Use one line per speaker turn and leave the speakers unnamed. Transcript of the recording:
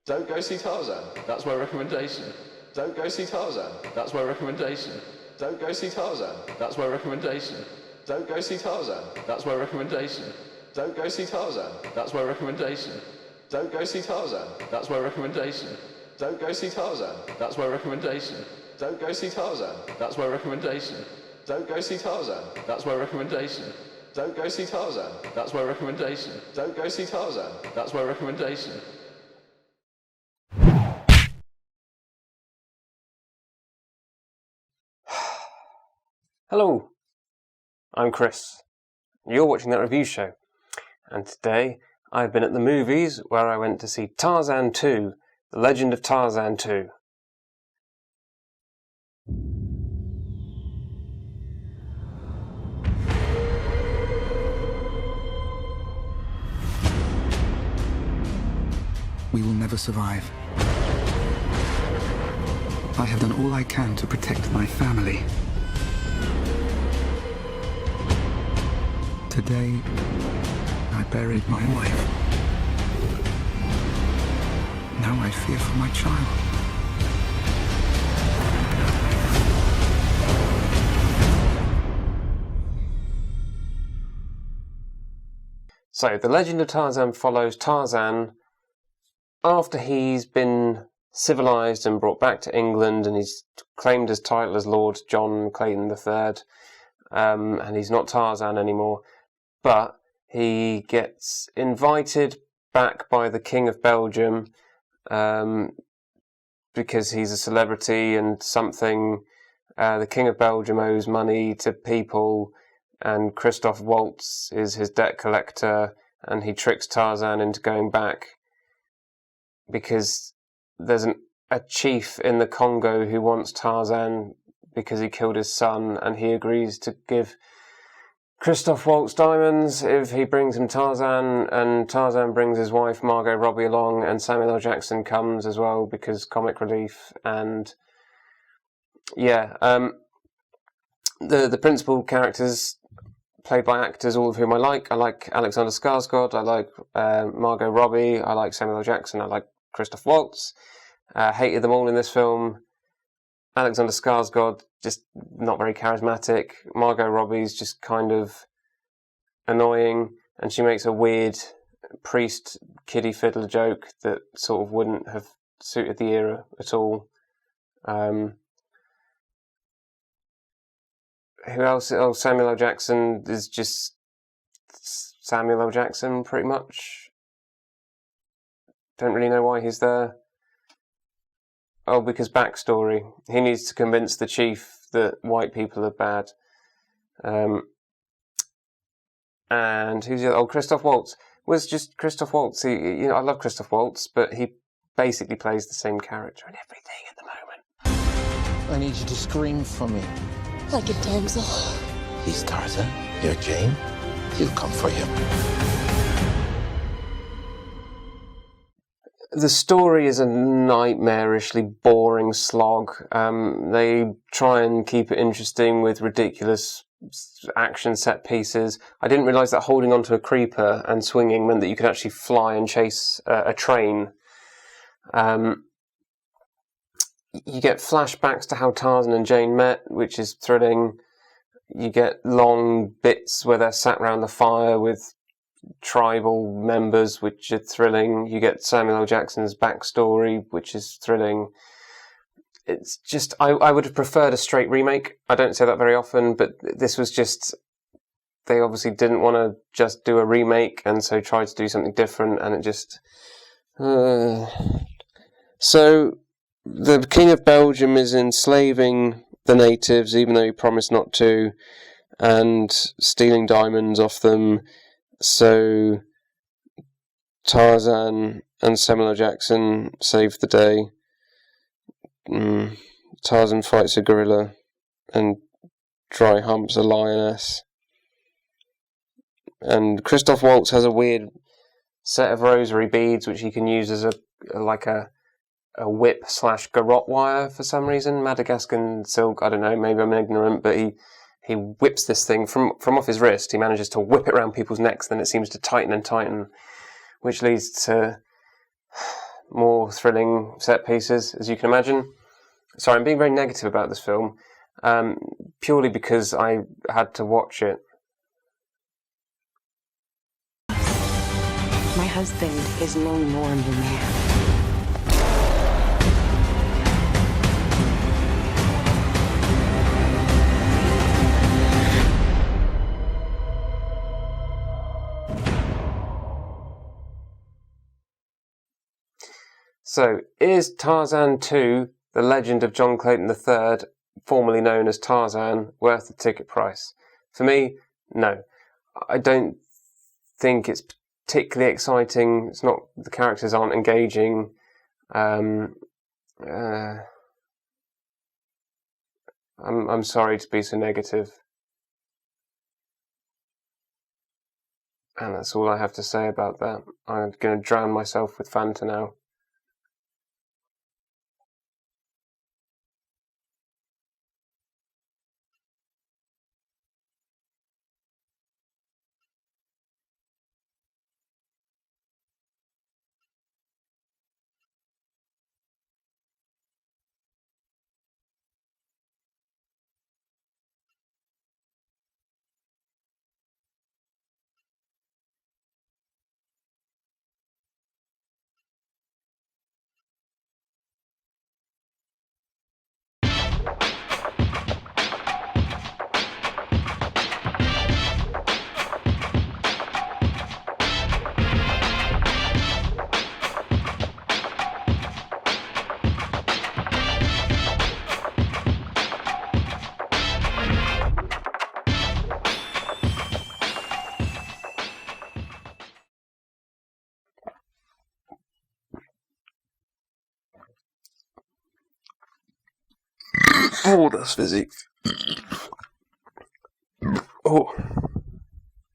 Don't go see Tarzan. That's my recommendation. Don't go see Tarzan. That's my recommendation. Don't go see Tarzan. That's my recommendation. Don't go see Tarzan. That's my recommendation. Don't go see Tarzan. That's my recommendation. Don't go see Tarzan. That's my recommendation. Don't go see Tarzan. That's my recommendation. Don't go see Tarzan. That's my recommendation. Don't go see Tarzan. That's my recommendation. Don't go see Tarzan. That's my recommendation. Don't go see Tarzan. That's my recommendation.
Hello, I'm Chris. You're watching That Review Show, and today I've been at the movies where I went to see Tarzan 2, The Legend of Tarzan 2.
We will never survive. I have done all I can to protect my family. Today, I buried my wife. Now I fear for my child.
So, The Legend of Tarzan follows Tarzan after he's been civilised and brought back to England, and he's claimed his title as Lord John Clayton III, and he's not Tarzan anymore. But he gets invited back by the King of Belgium because he's a celebrity and something. The King of Belgium owes money to people, and Christoph Waltz is his debt collector, and he tricks Tarzan into going back because there's a chief in the Congo who wants Tarzan because he killed his son, and he agrees to give Christoph Waltz diamonds if he brings him Tarzan, and Tarzan brings his wife Margot Robbie along, and Samuel L. Jackson comes as well because comic relief. And yeah, the principal characters played by actors, all of whom I like. I like Alexander Skarsgård, I like Margot Robbie, I like Samuel L. Jackson, I like Christoph Waltz. Hated them all in this film. Alexander Skarsgård, just not very charismatic. Margot Robbie's just kind of annoying, and she makes a weird priest kiddie fiddler joke that sort of wouldn't have suited the era at all. Who else? Oh, Samuel L. Jackson is just Samuel L. Jackson, pretty much. Don't really know why he's there. Oh, because backstory. He needs to convince the chief that white people are bad. And who's the other? Oh, Christoph Waltz. Was just Christoph Waltz. I love Christoph Waltz, but he basically plays the same character in everything at the moment.
I need you to scream for me.
Like a damsel.
He's Tarzan. You're Jane. He'll come for you.
The story is a nightmarishly boring slog. They try and keep it interesting with ridiculous action set pieces. I didn't realise that holding onto a creeper and swinging meant that you could actually fly and chase a train. You get flashbacks to how Tarzan and Jane met, which is thrilling. You get long bits where they're sat round the fire with tribal members, which are thrilling. You get Samuel L. Jackson's backstory, which is thrilling. It's just, I would have preferred a straight remake. I don't say that very often, but this was just, they obviously didn't want to just do a remake, and so tried to do something different, and it just... So, the King of Belgium is enslaving the natives, even though he promised not to, and stealing diamonds off them. So Tarzan and Samuel L. Jackson save the day. Tarzan fights a gorilla and dry humps a lioness. And Christoph Waltz has a weird set of rosary beads which he can use as a whip / garrote wire for some reason. Madagascan silk, I don't know, maybe I'm ignorant, but he whips this thing from off his wrist. He manages to whip it around people's necks, then it seems to tighten and tighten, which leads to more thrilling set pieces, as you can imagine. Sorry, I'm being very negative about this film, purely because I had to watch it.
My husband is no normal man.
So, is Tarzan 2, The Legend of John Clayton III, formerly known as Tarzan, worth the ticket price? For me, no. I don't think it's particularly exciting. It's not, the characters aren't engaging. I'm sorry to be so negative. And that's all I have to say about that. I'm going to drown myself with Fanta now. Oh, that's fizzy. Oh.